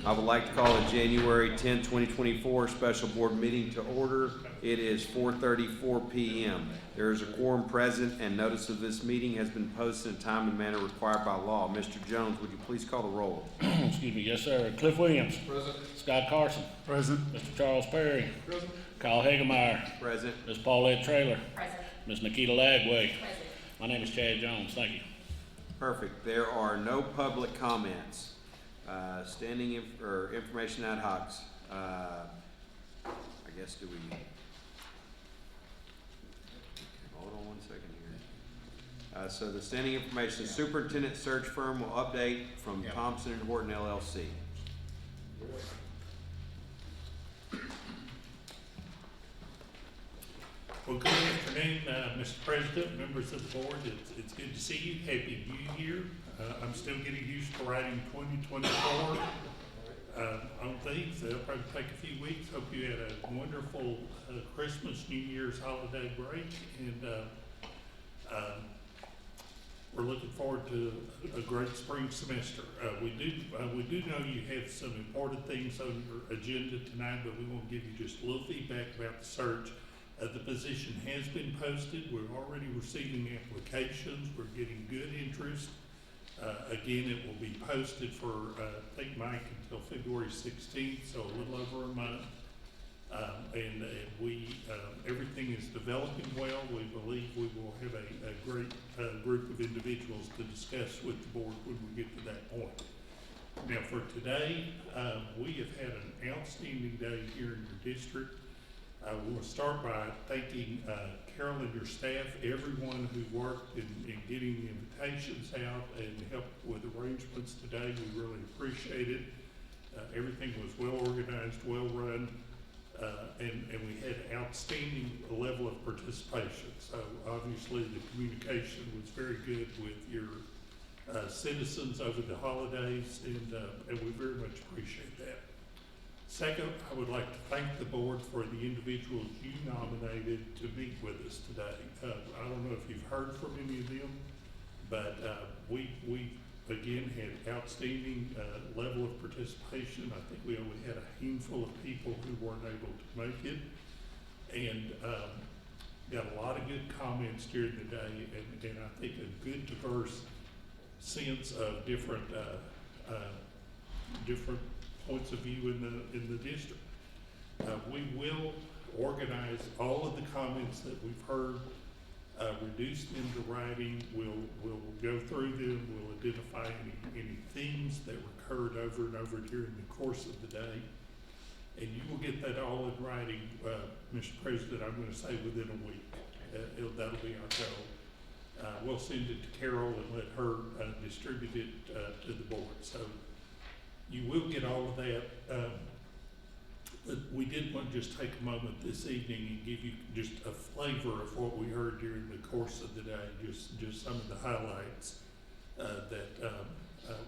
I would like to call the January 10, 2024 special board meeting to order. It is 4:34 p.m. There is a quorum present and notice of this meeting has been posted in time and manner required by law. Mr. Jones, would you please call the roll? Excuse me, yes sir. Cliff Williams. Present. Scott Carson. Present. Mr. Charles Perry. Present. Kyle Hagemeyer. Present. Ms. Paulette Traylor. Present. Ms. Nikita Lagway. Present. My name is Chad Jones. Thank you. Perfect. There are no public comments. Information ad hocs. I guess do we? Hold on one second here. So the standing information superintendent search firm will update from Thompson and Horton LLC. Well, good afternoon, Mr. President, members of the board. It's good to see you. Happy New Year. I'm still getting used to writing 2024 on things. It'll probably take a few weeks. Hope you had a wonderful Christmas, New Year's holiday break, and we're looking forward to a great spring semester. We do know you have some important things on your agenda tonight, but we want to give you just a little feedback about the search. The position has been posted. We're already receiving applications. We're getting good interest. Again, it will be posted for, I think, Mike, until February 16th, so a little over a month. And everything is developing well. We believe we will have a great group of individuals to discuss with the board when we get to that point. Now, for today, we have had an outstanding day here in your district. We'll start by thanking Carol and your staff, everyone who worked in getting the invitations out and helped with arrangements today. We really appreciate it. Everything was well organized, well run, and we had outstanding level of participation. So obviously the communication was very good with your citizens over the holidays, and we very much appreciate that. Second, I would like to thank the board for the individuals you nominated to meet with us today. I don't know if you've heard from any of them, but we again had outstanding level of participation. I think we only had a handful of people who weren't able to make it, and got a lot of good comments during the day, and I think a good diverse sense of different points of view in the district. We will organize all of the comments that we've heard, reduce them to writing. We'll go through them. We'll identify any themes that recurred over and over during the course of the day, and you will get that all in writing, Mr. President. I'm going to say within a week. That'll be our goal. We'll send it to Carol and let her distribute it to the board. So you will get all of that. But we did want to just take a moment this evening and give you just a flavor of what we heard during the course of the day, just some of the highlights that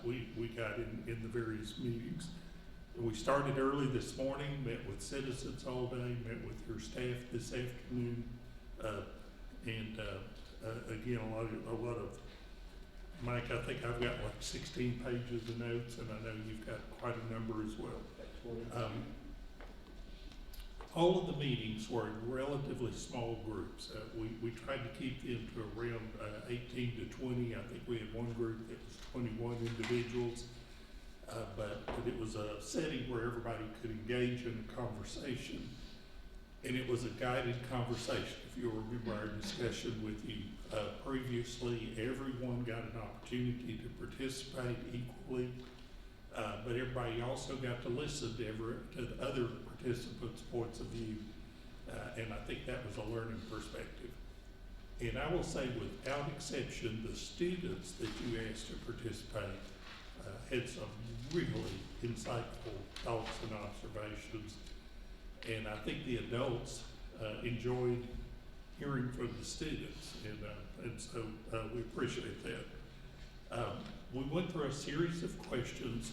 we got in the various meetings. We started early this morning, met with citizens all day, met with your staff this afternoon, and again, a lot of Mike, I think I've got like 16 pages of notes, and I know you've got quite a number as well. All of the meetings were in relatively small groups. We tried to keep them to around 18 to 20. I think we had one group that was 21 individuals, but it was a setting where everybody could engage in a conversation, and it was a guided conversation. If you'll remember our discussion with you previously, everyone got an opportunity to participate equally, but everybody also got to listen to the other participants' points of view, and I think that was a learning perspective. And I will say, without exception, the students that you asked to participate had some really insightful thoughts and observations, and I think the adults enjoyed hearing from the students, and so we appreciate that. We went through a series of questions.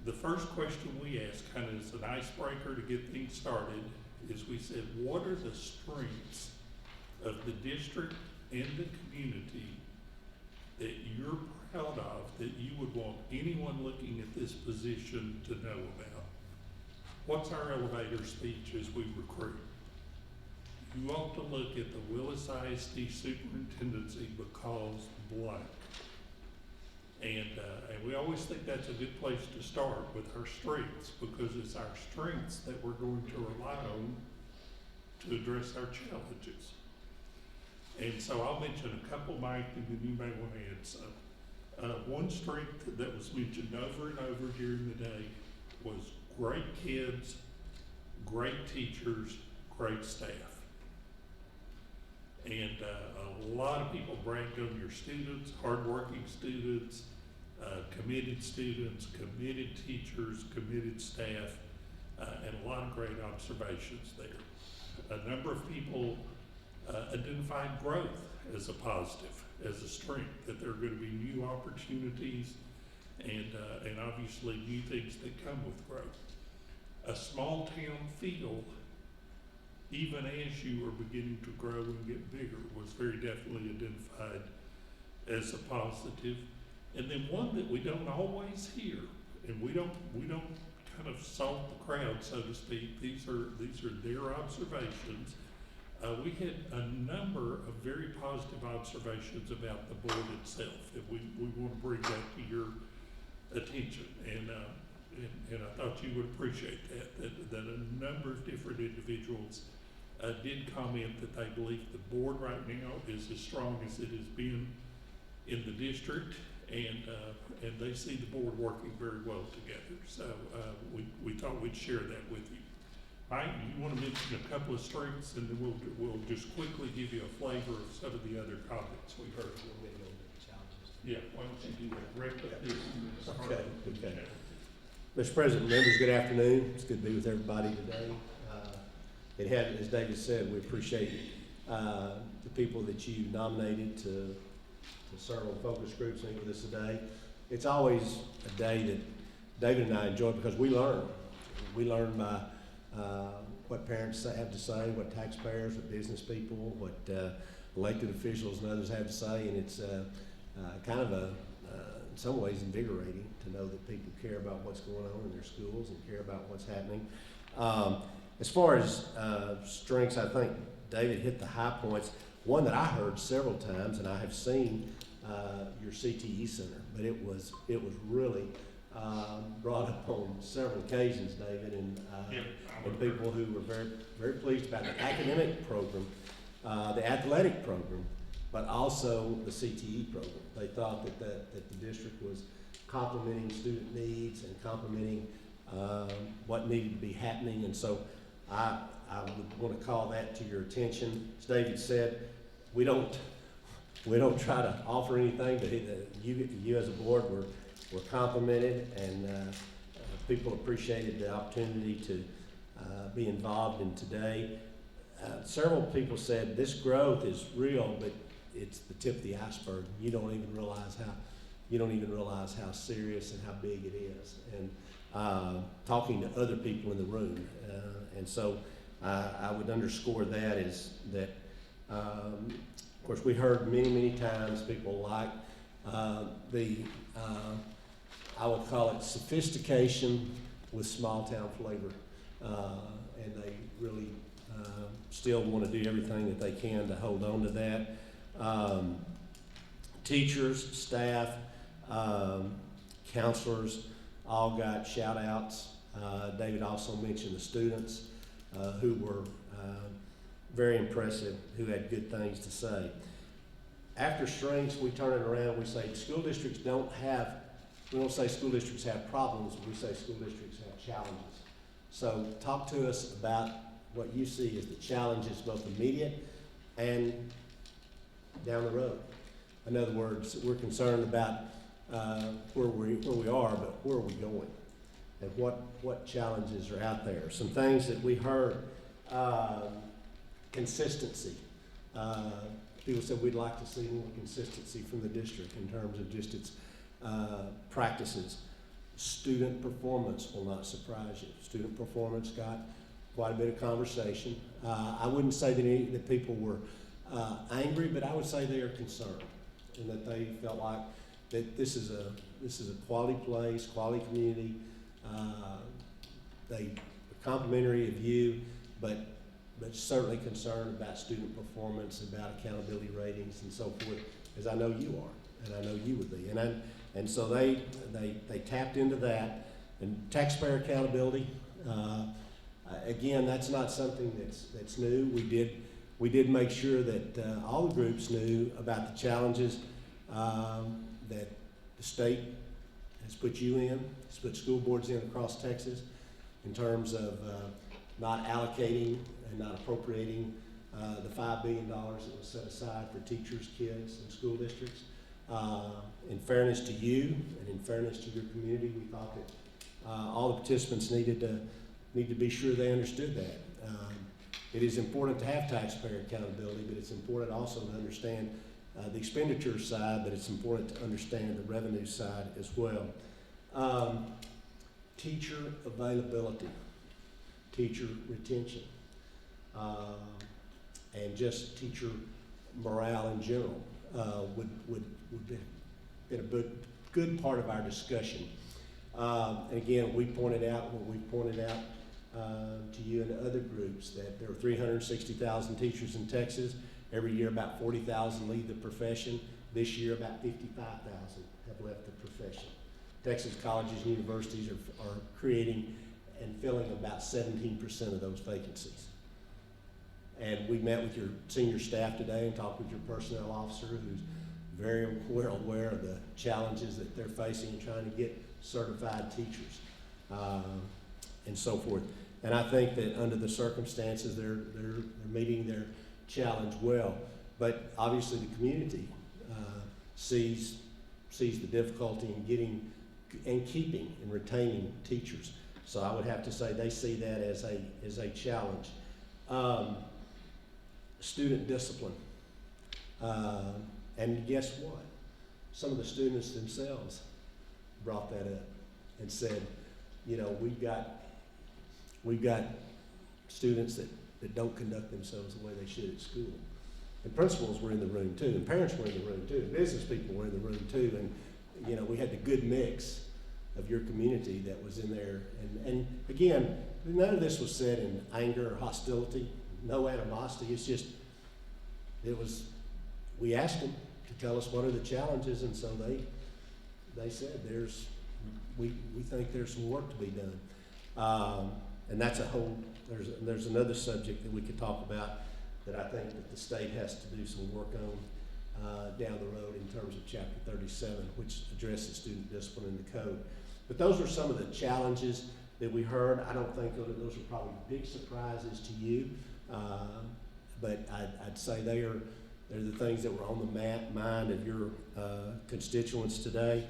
The first question we asked, kind of as an icebreaker to get things started, is we said, what are the strengths of the district and the community that you're proud of that you would want anyone looking at this position to know about? What's our elevator speech as we recruit? You ought to look at the Willis ISD superintendency because blank. And we always think that's a good place to start with our strengths, because it's our strengths that we're going to rely on to address our challenges. And so I'll mention a couple, Mike, and then you may want to add some. One strength that was mentioned over and over during the day was great kids, great teachers, great staff. And a lot of people bragged on your students, hardworking students, committed teachers, committed staff, and a lot of great observations there. A number of people identified growth as a positive, as a strength, that there are going to be new opportunities and obviously new things that come with growth. A small town feel, even as you are beginning to grow and get bigger, was very definitely identified as a positive. And then one that we don't always hear, and we don't kind of salt the crowd, so to speak. These are their observations. We had a number of very positive observations about the board itself, and we want to bring that to your attention. And I thought you would appreciate that a number of different individuals did comment that they believe the board right now is as strong as it has been in the district, and they see the board working very well together. So we thought we'd share that with you. Mike, you want to mention a couple of strengths, and then we'll just quickly give you a flavor of some of the other comments we heard. Yeah, why don't you do that? Wrap up this. Okay. Mr. President, members, good afternoon. It's good to be with everybody today. As David said, we appreciate the people that you nominated to serve on focus groups and with us today. It's always a day that David and I enjoy because we learn. We learn by what parents have to say, what taxpayers, what business people, what elected officials and others have to say, and it's kind of in some ways invigorating to know that people care about what's going on in their schools and care about what's happening. As far as strengths, I think David hit the high points. One that I heard several times, and I have seen your CTE center, but it was really brought up on several occasions, David, and people who were very, very pleased about the academic program, the athletic program, but also the CTE program. They thought that the district was complementing student needs and complementing what needed to be happening, and so I would want to call that to your attention. As David said, we don't try to offer anything, but you as a board were complimented, and people appreciated the opportunity to be involved in today. Several people said this growth is real, but it's the tip of the iceberg. You don't even realize how serious and how big it is. And talking to other people in the room, and so I would underscore that is that. Of course, we heard many times people like the I will call it sophistication with small town flavor, and they really still want to do everything that they can to hold on to that. Teachers, staff, counselors all got shout outs. David also mentioned the students who were very impressive, who had good things to say. After strengths, we turn it around, we say school districts we don't say school districts have problems, we say school districts have challenges. So talk to us about what you see as the challenges, both immediate and down the road. In other words, we're concerned about where we are, but where are we going? And what challenges are out there? Some things that we heard, consistency. People said we'd like to see more consistency from the district in terms of just its practices. Student performance will not surprise you. Student performance got quite a bit of conversation. I wouldn't say that people were angry, but I would say they are concerned and that they felt like that this is a quality place, quality community. They are complimentary of you, but certainly concerned about student performance, about accountability ratings and so forth, as I know you are, and I know you would be. And so they tapped into that. And taxpayer accountability, again, that's not something that's new. We did make sure that all the groups knew about the challenges that the state has put you in, has put school boards in across Texas in terms of not allocating and not appropriating the $5 billion that was set aside for teachers, kids, and school districts. In fairness to you and in fairness to your community, we thought that all the participants needed to be sure they understood that. It is important to have taxpayer accountability, but it's important also to understand the expenditure side, but it's important to understand the revenue side as well. Teacher availability, teacher retention, and just teacher morale in general would be a good part of our discussion. And again, we pointed out what we pointed out to you and other groups, that there are 360,000 teachers in Texas. Every year, about 40,000 leave the profession. This year, about 55,000 have left the profession. Texas colleges and universities are creating and filling about 17% of those vacancies. And we met with your senior staff today and talked with your personnel officer, who's very well aware of the challenges that they're facing in trying to get certified teachers and so forth. And I think that under the circumstances, they're meeting their challenge well. But obviously, the community sees the difficulty in getting and keeping and retaining teachers. So I would have to say they see that as a challenge. Student discipline. And guess what? Some of the students themselves brought that up and said, you know, we've got students that don't conduct themselves the way they should at school. And principals were in the room too, and parents were in the room too, and business people were in the room too. And, you know, we had the good mix of your community that was in there. And again, none of this was said in anger or hostility, no animosity. It's just, we asked them to tell us what are the challenges, and so they said we think there's some work to be done. And that's there's another subject that we could talk about that I think that the state has to do some work on down the road in terms of Chapter 37, which addresses student discipline in the code. But those are some of the challenges that we heard. I don't think those are probably big surprises to you, but I'd say they're the things that were on the mind of your constituents today.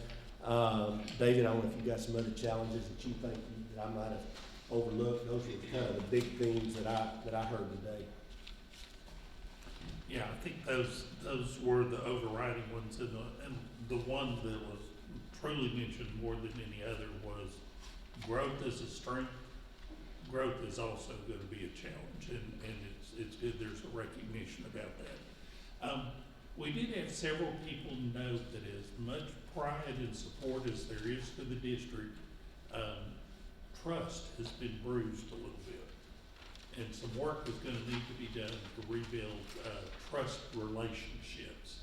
David, I don't know if you've got some other challenges that you think that I might have overlooked. Those were kind of the big themes that I heard today. Yeah, I think those were the overriding ones, and the one that was truly mentioned more than any other was growth as a strength. Growth is also going to be a challenge, and it's good there's a recognition about that. We did have several people note that as much pride and support as there is for the district, trust has been bruised a little bit. And some work is going to need to be done to rebuild trust relationships.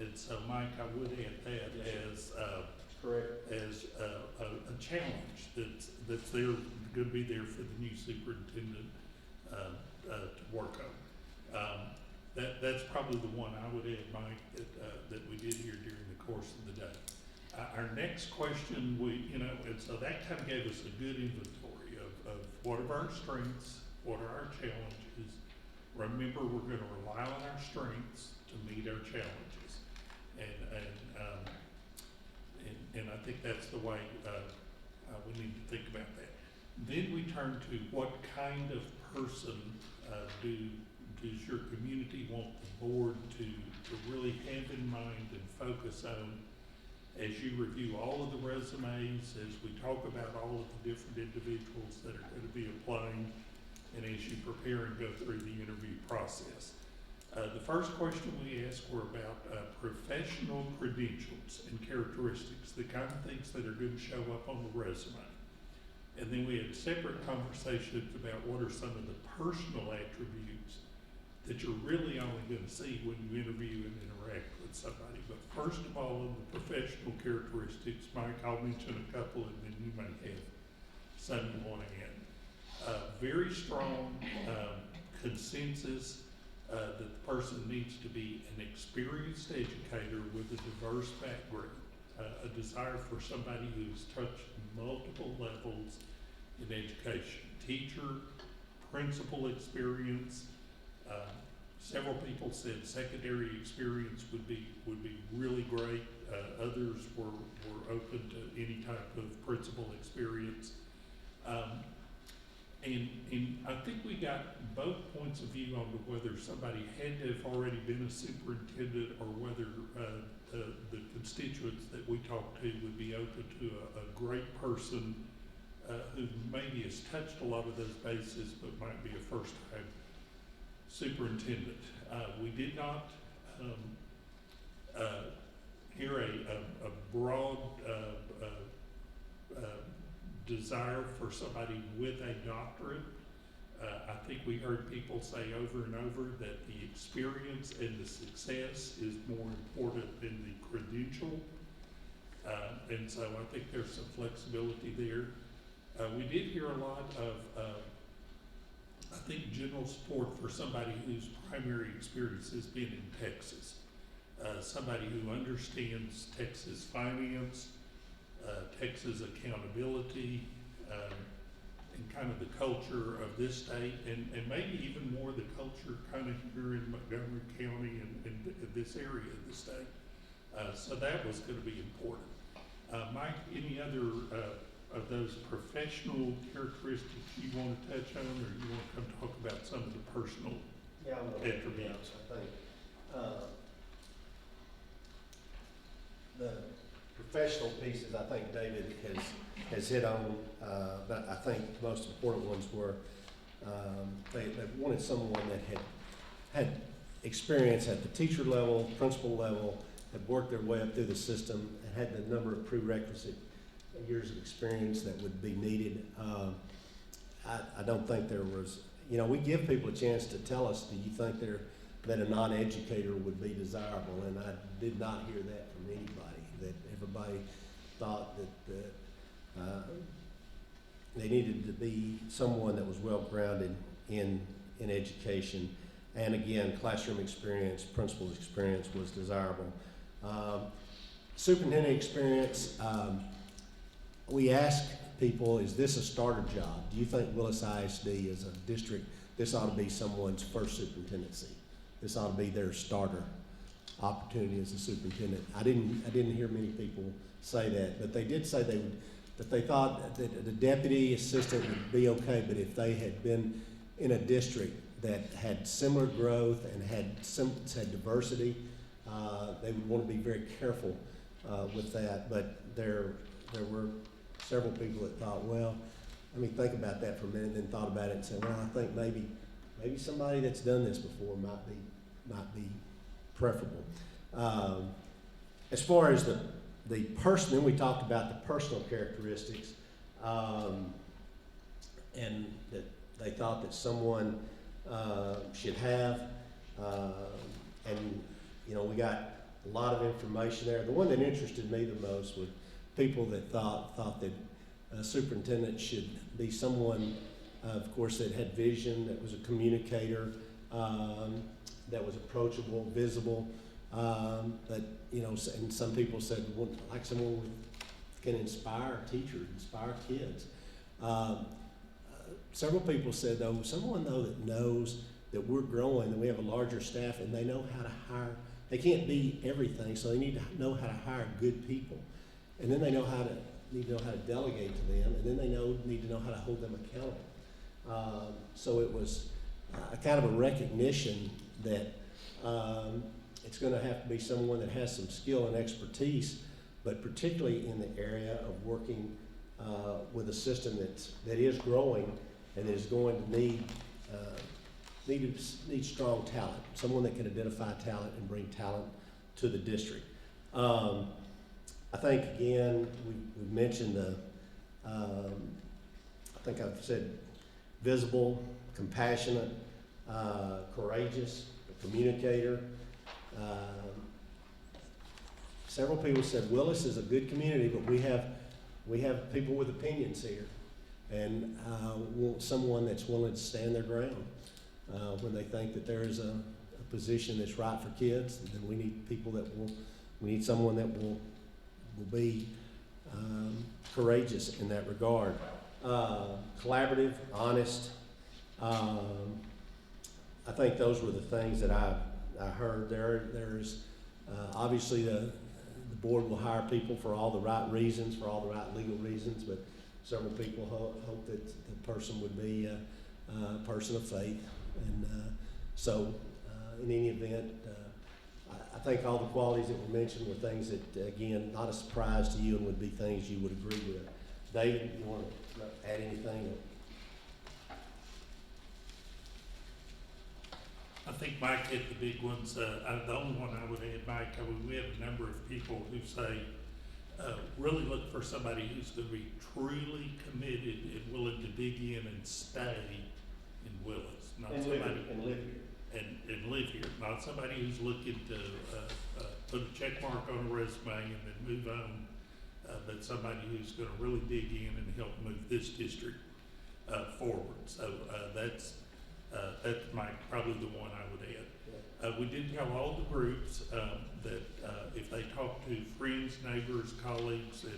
And so, Mike, I would add that as a challenge that's there, going to be there for the new superintendent to work on. That's probably the one I would add, Mike, that we did here during the course of the day. Our next question, and so that kind of gave us a good inventory of what are our strengths, what are our challenges. Remember, we're going to rely on our strengths to meet our challenges, and I think that's the way we need to think about that. Then we turn to what kind of person does your community want the board to really have in mind and focus on as you review all of the resumes, as we talk about all of the different individuals that are going to be applying, and as you prepare and go through the interview process. The first question we asked were about professional credentials and characteristics, the kind of things that are going to show up on the resume. And then we had separate conversations about what are some of the personal attributes that you're really only going to see when you interview and interact with somebody. But first of all, on the professional characteristics, Mike, I'll mention a couple and then you may have some you want to add. Very strong consensus that the person needs to be an experienced educator with a diverse background, a desire for somebody who's touched multiple levels in education, teacher, principal experience. Several people said secondary experience would be really great. Others were open to any type of principal experience. And I think we got both points of view on whether somebody had to have already been a superintendent or whether the constituents that we talked to would be open to a great person who maybe has touched a lot of those bases but might be a first-time superintendent. We did not hear a broad desire for somebody with a doctorate. I think we heard people say over and over that the experience and the success is more important than the credential. And so I think there's some flexibility there. We did hear a lot of, I think, general support for somebody whose primary experience has been in Texas. Somebody who understands Texas finance, Texas accountability, and kind of the culture of this state, and maybe even more the culture kind of here in Montgomery County and this area of the state. So that was going to be important. Mike, any other of those professional characteristics you want to touch on, or you want to come talk about some of the personal attributes? I think the professional pieces, I think David has hit on, but I think the most important ones were they wanted someone that had experience at the teacher level, principal level, had worked their way up through the system, and had the number of prerequisite years of experience that would be needed. I don't think there was, we give people a chance to tell us, do you think that a non-educator would be desirable? And I did not hear that from anybody, that everybody thought that they needed to be someone that was well-grounded in education. And again, classroom experience, principal's experience was desirable. Superintendent experience, we ask people, is this a starter job? Do you think Willis ISD is a district, this ought to be someone's first superintendency? This ought to be their starter opportunity as a superintendent? I didn't hear many people say that, but they did say that they thought that the deputy assistant would be okay, but if they had been in a district that had similar growth and had diversity, they would want to be very careful with that. But there were several people that thought, well, let me think about that for a minute, and then thought about it and said, well, I think maybe somebody that's done this before might be preferable. As far as the person, then we talked about the personal characteristics, and that they thought that someone should have, and we got a lot of information there. The one that interested me the most was people that thought that a superintendent should be someone, of course, that had vision, that was a communicator, that was approachable, visible, but and some people said, well, like someone who can inspire teachers, inspire kids. Several people said, though, someone that knows that we're growing, that we have a larger staff, and they know how to hire. They can't be everything, so they need to know how to hire good people, and then they need to know how to delegate to them, and then they need to know how to hold them accountable. So it was a kind of a recognition that it's going to have to be someone that has some skill and expertise, but particularly in the area of working with a system that is growing and is going to need need strong talent, someone that can identify talent and bring talent to the district. I think, again, we mentioned I think I've said visible, compassionate, courageous, a communicator. Several people said Willis is a good community, but we have people with opinions here, and want someone that's willing to stand their ground when they think that there is a position that's right for kids. And then we need people we need someone that will be courageous in that regard, collaborative, honest. I think those were the things that I heard. There's obviously the board will hire people for all the right reasons, for all the right legal reasons, but several people hope that the person would be a person of faith. And so in any event, I think all the qualities that were mentioned were things that, again, not a surprise to you and would be things you would agree with. Dave, you want to add anything? I think Mike hit the big ones. The only one I would add, Mike, we have a number of people who say, really look for somebody who's going to be truly committed and willing to dig in and stay in Willis, not somebody And live here. And live here, not somebody who's looking to put a check mark on a resume and then move on, but somebody who's going to really dig in and help move this district forward. So that's probably the one I would add. We did tell all the groups that if they talk to friends, neighbors, colleagues, and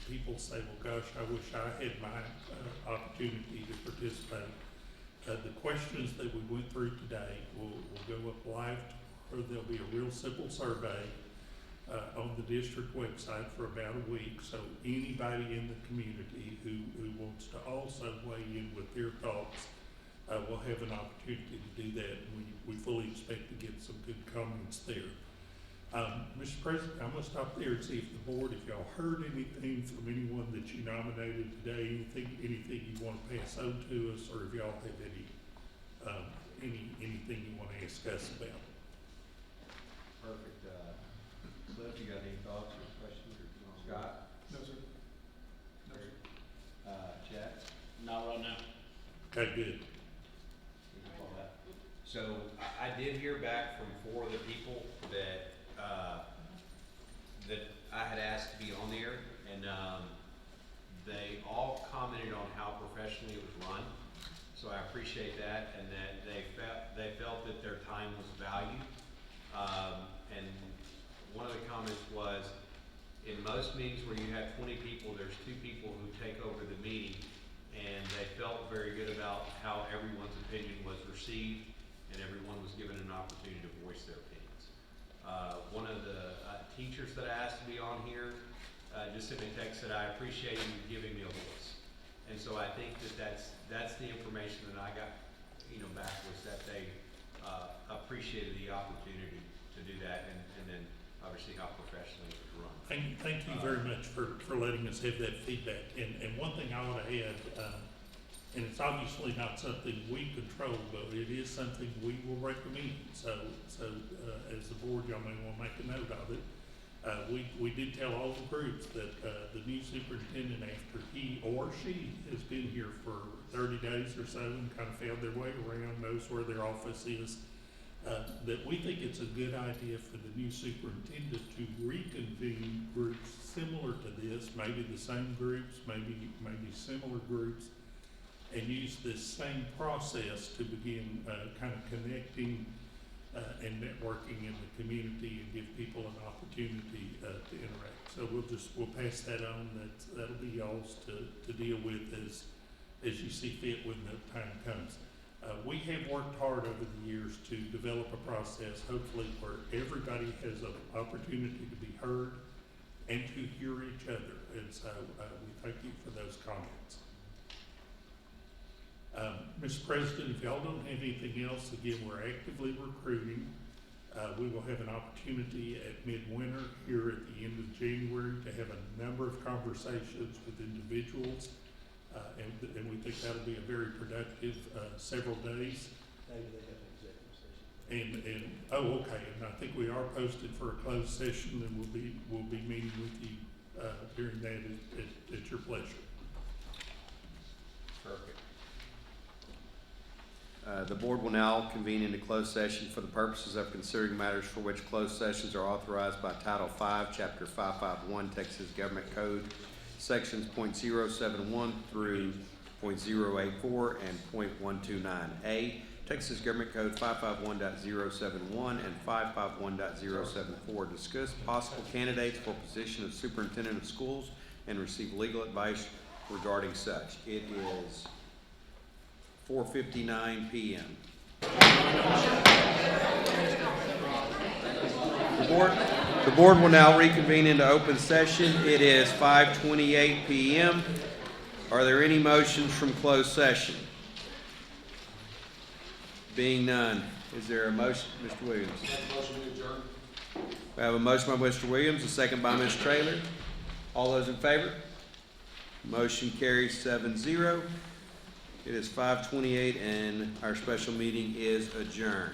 people say, well, gosh, I wish I had my opportunity to participate. The questions that we went through today will go up live, or there'll be a real simple survey on the district website for about a week. So anybody in the community who wants to also weigh in with their thoughts will have an opportunity to do that. We fully expect to get some good comments there. Mr. President, I'm going to stop there and see if the board, if y'all heard anything from anyone that you nominated today, anything you want to pass on to us, or if y'all have anything you want to ask us about. Perfect. Cliff, you got any thoughts or questions? Scott? No, sir. No, sir. Chad? Not right now. Okay, good. So I did hear back from 4 of the people that I had asked to be on there, and they all commented on how professionally it was run. So I appreciate that, and that they felt that their time was valued. And one of the comments was, in most meetings where you have 20 people, there's 2 people who take over the meeting, and they felt very good about how everyone's opinion was received, and everyone was given an opportunity to voice their opinions. One of the teachers that I asked to be on here just sent me a text that I appreciate you giving me a voice. And so I think that's the information that I got, back, was that they appreciated the opportunity to do that, and then obviously how professionally it was run. Thank you very much for letting us have that feedback. And one thing I want to add, and it's obviously not something we control, but it is something we will recommend. So as the board, y'all may want to make a note of it. We did tell all the groups that the new superintendent, after he or she has been here for 30 days or so and kind of found their way around, knows where their office is, that we think it's a good idea for the new superintendent to reconvene groups similar to this, maybe the same groups, maybe similar groups, and use this same process to begin kind of connecting and networking in the community and give people an opportunity to interact. So we'll pass that on. That'll be y'all's to deal with as you see fit when the time comes. We have worked hard over the years to develop a process, hopefully where everybody has an opportunity to be heard and to hear each other. And so we thank you for those comments. Mr. President, if y'all don't have anything else, again, we're actively recruiting. We will have an opportunity at midwinter here at the end of January to have a number of conversations with individuals, and we think that'll be a very productive several days. Maybe they have an executive session. And, oh, okay, and I think we are posted for a closed session, and we'll be meeting with you, during that at your pleasure. Perfect. The board will now convene into closed session for the purposes of considering matters for which closed sessions are authorized by Title V, Chapter 551, Texas Government Code, Sections .071 through .084 and .129A, Texas Government Code 551.071 and 551.074. Discuss possible candidates for position of superintendent of schools and receive legal advice regarding such. It is 4:59 p.m. The board will now reconvene into open session. It is 5:28 p.m. Are there any motions from closed session? Being none, is there a motion, Mr. Williams? Motion to adjourn. We have a motion by Mr. Williams, a second by Ms. Traylor. All those in favor? Motion carries 7-0. It is 5:28 and our special meeting is adjourned.